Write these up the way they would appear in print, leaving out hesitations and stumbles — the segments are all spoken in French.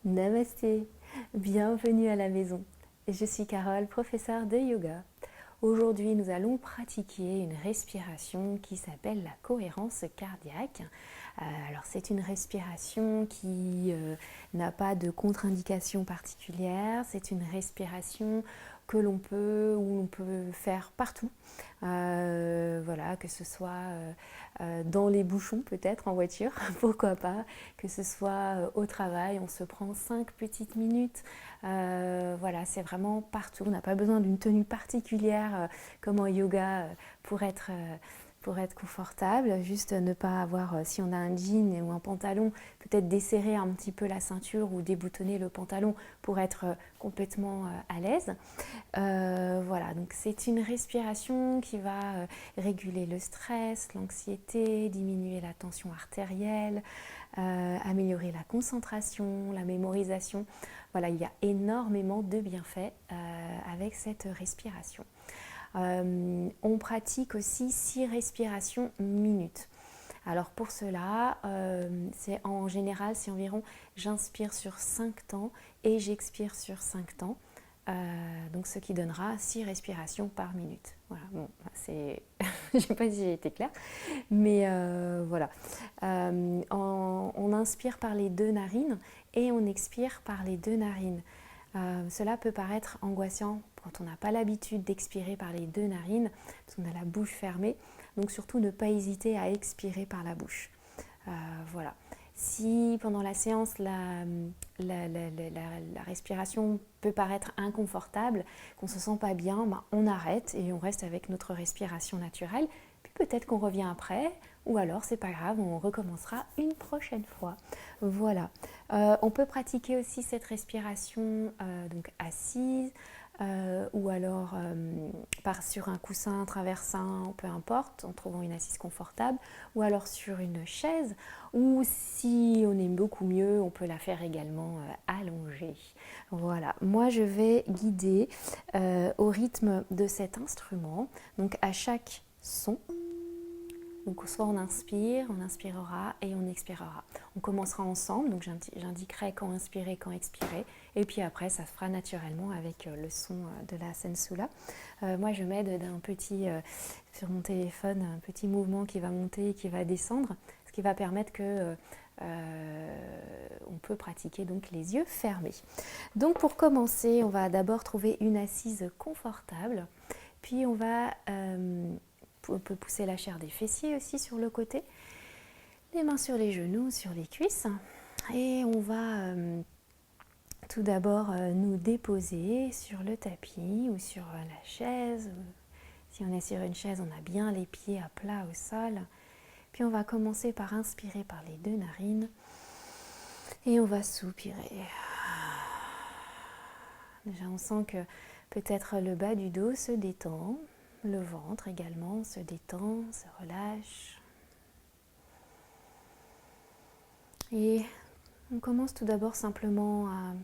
Namasté, bienvenue à la maison. Je suis Carole, professeure de yoga. Aujourd'hui, nous allons pratiquer une respiration qui s'appelle la cohérence cardiaque. Alors, c'est une respiration qui n'a pas de contre-indication particulière. C'est une respiration que l'on peut ou l'on peut faire partout. Voilà, que ce soit dans les bouchons peut-être en voiture, pourquoi pas, que ce soit au travail, on se prend 5 petites minutes. Voilà, c'est vraiment partout. On n'a pas besoin d'une tenue particulière comme en yoga pour être confortable, juste ne pas avoir, si on a un jean ou un pantalon, peut-être desserrer un petit peu la ceinture ou déboutonner le pantalon pour être complètement à l'aise. Voilà, donc c'est une respiration qui va réguler le stress, l'anxiété, diminuer la tension artérielle, améliorer la concentration, la mémorisation. Voilà, il y a énormément de bienfaits avec cette respiration. On pratique aussi 6 respirations minutes. Alors pour cela, c'est en général, c'est environ j'inspire sur 5 temps et j'expire sur 5 temps. Donc ce qui donnera 6 respirations par minute. Voilà, bon, c'est... je ne sais pas si j'ai été claire, mais voilà. On inspire par les 2 narines et on expire par les 2 narines. Cela peut paraître angoissant quand on n'a pas l'habitude d'expirer par les 2 narines, parce qu'on a la bouche fermée. Donc surtout ne pas hésiter à expirer par la bouche. Voilà. Si pendant la séance la respiration peut paraître inconfortable, qu'on ne se sent pas bien, on arrête et on reste avec notre respiration naturelle. Puis peut-être qu'on revient après, ou alors c'est pas grave, on recommencera une prochaine fois. Voilà. On peut pratiquer aussi cette respiration donc assise, ou alors sur un coussin traversin, peu importe, en trouvant une assise confortable, ou alors sur une chaise, ou si on aime beaucoup mieux, on peut la faire également allongée. Voilà, moi je vais guider au rythme de cet instrument, donc à chaque son. Donc soit on inspirera et on expirera. On commencera ensemble, donc j'indiquerai quand inspirer, quand expirer. Et puis après, ça se fera naturellement avec le son de la sensula. Moi, je m'aide d'un petit, sur mon téléphone, un petit mouvement qui va monter et qui va descendre, ce qui va permettre que on peut pratiquer donc les yeux fermés. Donc pour commencer, on va d'abord trouver une assise confortable. Puis on peut pousser la chair des fessiers aussi sur le côté, les mains sur les genoux, sur les cuisses, et on va tout d'abord nous déposer sur le tapis ou sur la chaise. Si on est sur une chaise, on a bien les pieds à plat au sol. Puis on va commencer par inspirer par les 2 narines et on va soupirer. Déjà on sent que peut-être le bas du dos se détend. Le ventre également se détend, se relâche. Et on commence tout d'abord simplement à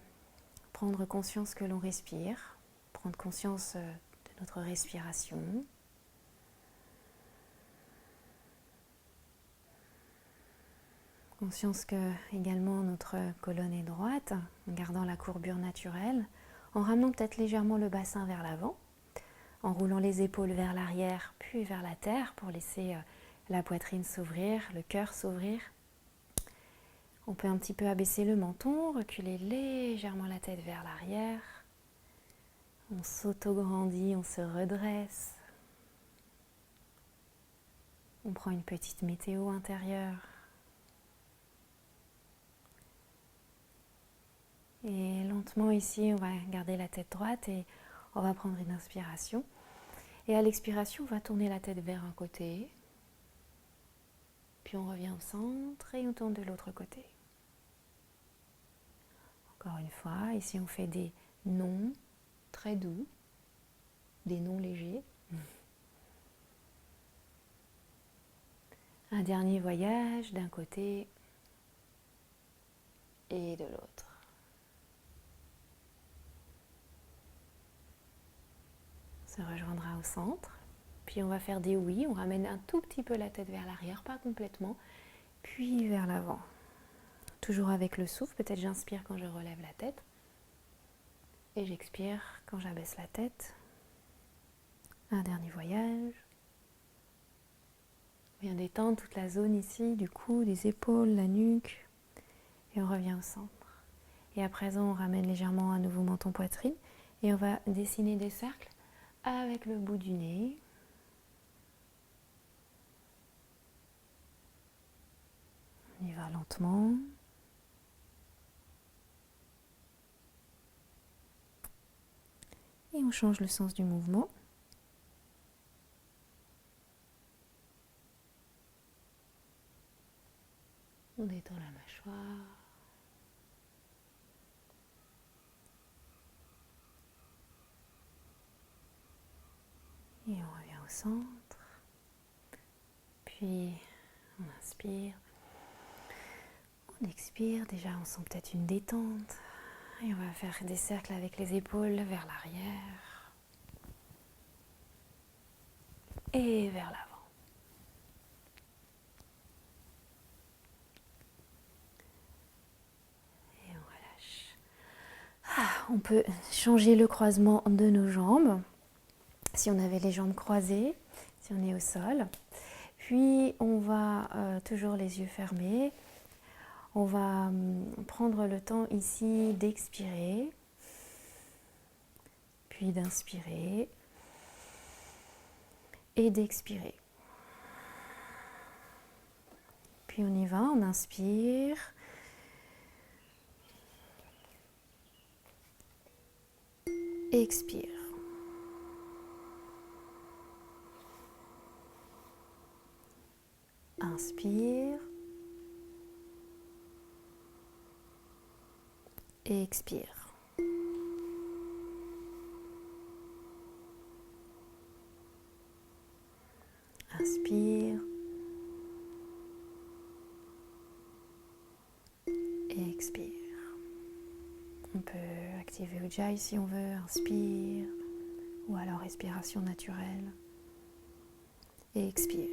prendre conscience que l'on respire, prendre conscience de notre respiration. Conscience que également notre colonne est droite, en gardant la courbure naturelle, en ramenant peut-être légèrement le bassin vers l'avant, en roulant les épaules vers l'arrière puis vers la terre pour laisser la poitrine s'ouvrir, le cœur s'ouvrir. On peut un petit peu abaisser le menton, reculer légèrement la tête vers l'arrière. On s'auto-grandit, on se redresse. On prend une petite météo intérieure. Et lentement ici, on va garder la tête droite et on va prendre une inspiration. Et à l'expiration, on va tourner la tête vers un côté. Puis on revient au centre et on tourne de l'autre côté. Encore une fois, ici on fait des noms très doux, des noms légers. Un dernier voyage d'un côté et de l'autre. On se rejoindra au centre. Puis on va faire des oui, on ramène un tout petit peu la tête vers l'arrière, pas complètement, puis vers l'avant. toujours avec le souffle. Peut-être j'inspire quand je relève la tête. Et j'expire quand j'abaisse la tête. Un dernier voyage. On vient détendre toute la zone ici, du cou, des épaules, la nuque. Et on revient au centre. Et à présent, on ramène légèrement à nouveau menton poitrine. Et on va dessiner des cercles avec le bout du nez. On y va lentement. Et on change le sens du mouvement. On détend la mâchoire. Et on revient au centre. Puis on inspire. On expire. Déjà, on sent peut-être une détente. Et on va faire des cercles avec les épaules vers l'arrière. Et vers l'avant. Et on relâche. On peut changer le croisement de nos jambes. Si on avait les jambes croisées, si on est au sol. Puis on va toujours les yeux fermés. On va prendre le temps ici d'expirer, puis d'inspirer et d'expirer. Puis on y va, on inspire. Expire. Inspire. Et expire. Inspire. Et expire. On peut activer Ujjayi si on veut. Inspire. Ou alors respiration naturelle. Et expire.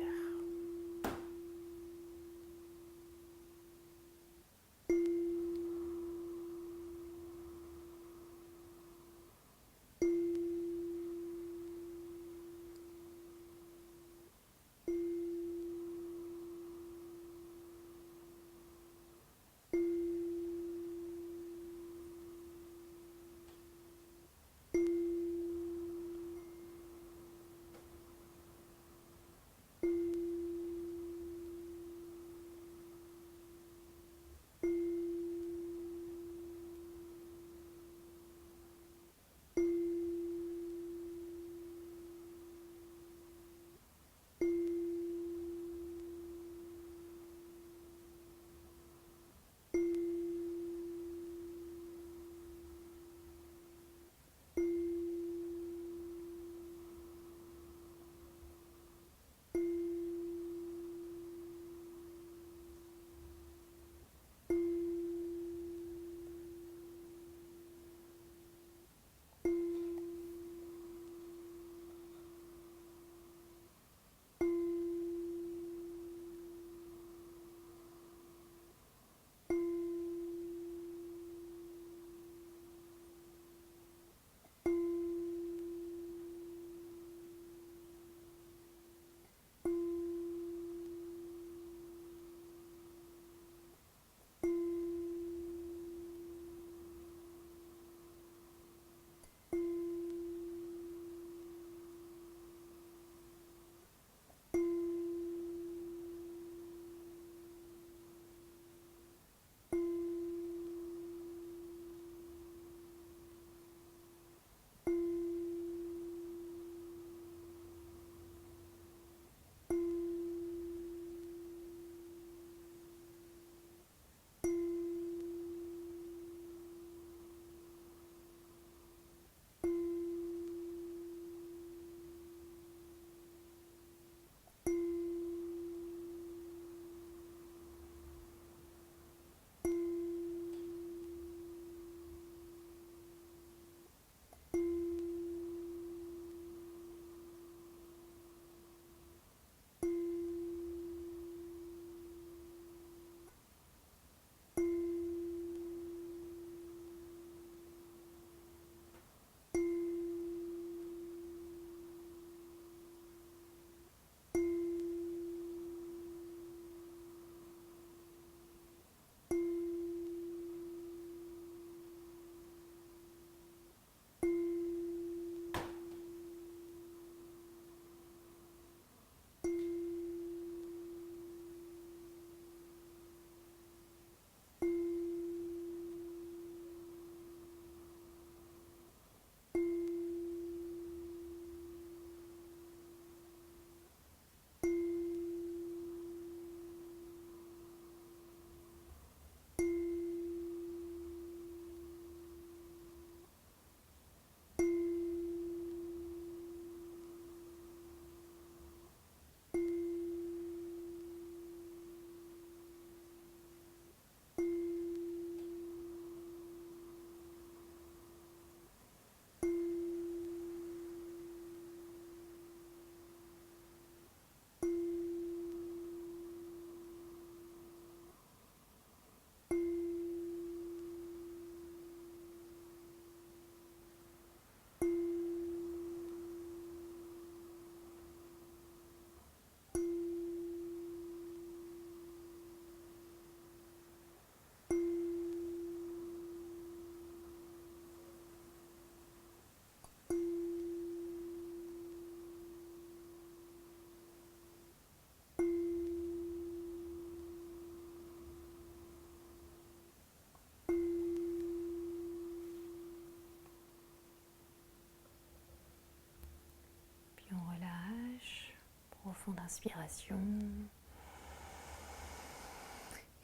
profonde inspiration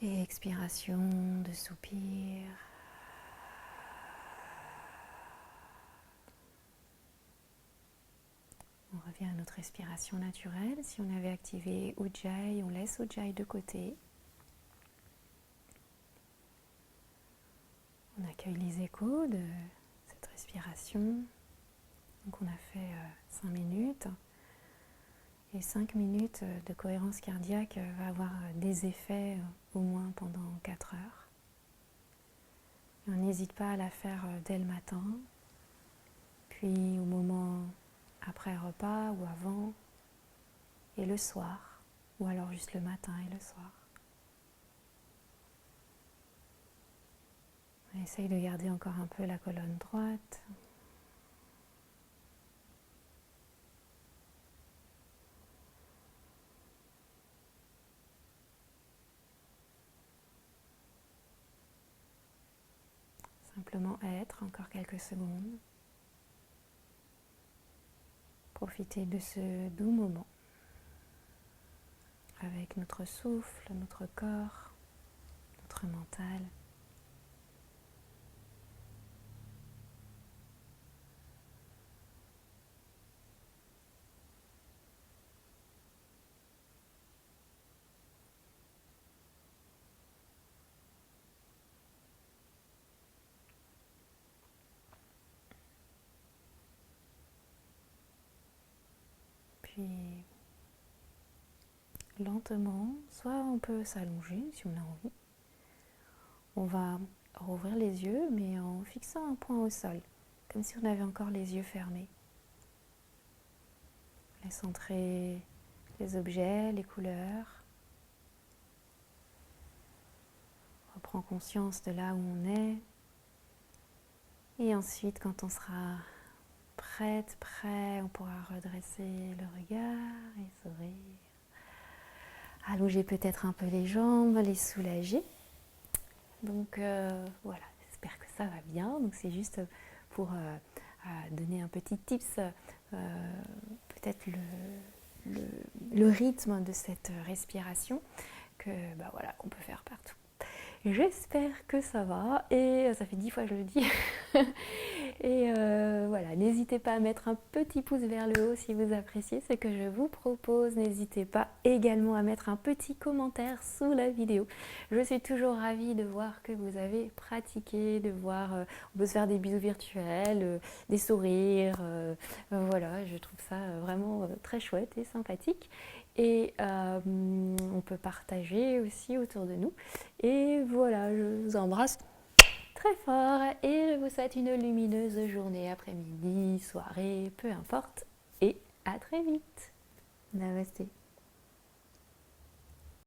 et expiration de soupir. On revient à notre respiration naturelle. Si on avait activé Ujjayi, on laisse Ujjayi de côté. On accueille les échos de cette respiration. Donc on a fait 5 minutes. Et 5 minutes de cohérence cardiaque va avoir des effets au moins pendant 4 heures. Et on n'hésite pas à la faire dès le matin, puis au moment après repas ou avant, et le soir, ou alors juste le matin et le soir. On essaye de garder encore un peu la colonne droite. Simplement être encore quelques secondes. Profiter de ce doux moment avec notre souffle, notre corps, notre mental. Puis lentement, soit on peut s'allonger si on a envie. On va rouvrir les yeux, mais en fixant un point au sol, comme si on avait encore les yeux fermés. Laisse entrer les objets, les couleurs. Reprends conscience de là où on est. Et ensuite, quand on sera prête, prêt, on pourra redresser le regard et sourire. Allonger peut-être un peu les jambes, les soulager. Donc voilà, j'espère que ça va bien. Donc c'est juste pour donner un petit tips, peut-être le rythme de cette respiration qu'on peut faire partout. J'espère que ça va, et ça fait 10 fois que je le dis. Et voilà, n'hésitez pas à mettre un petit pouce vers le haut si vous appréciez ce que je vous propose. N'hésitez pas également à mettre un petit commentaire sous la vidéo. Je suis toujours ravie de voir que vous avez pratiqué, de voir, on peut se faire des bisous virtuels, des sourires. Voilà, je trouve ça vraiment très chouette et sympathique. Et on peut partager aussi autour de nous. Et voilà, je vous embrasse très fort et je vous souhaite une lumineuse journée, après-midi, soirée, peu importe. Et à très vite. Namasté.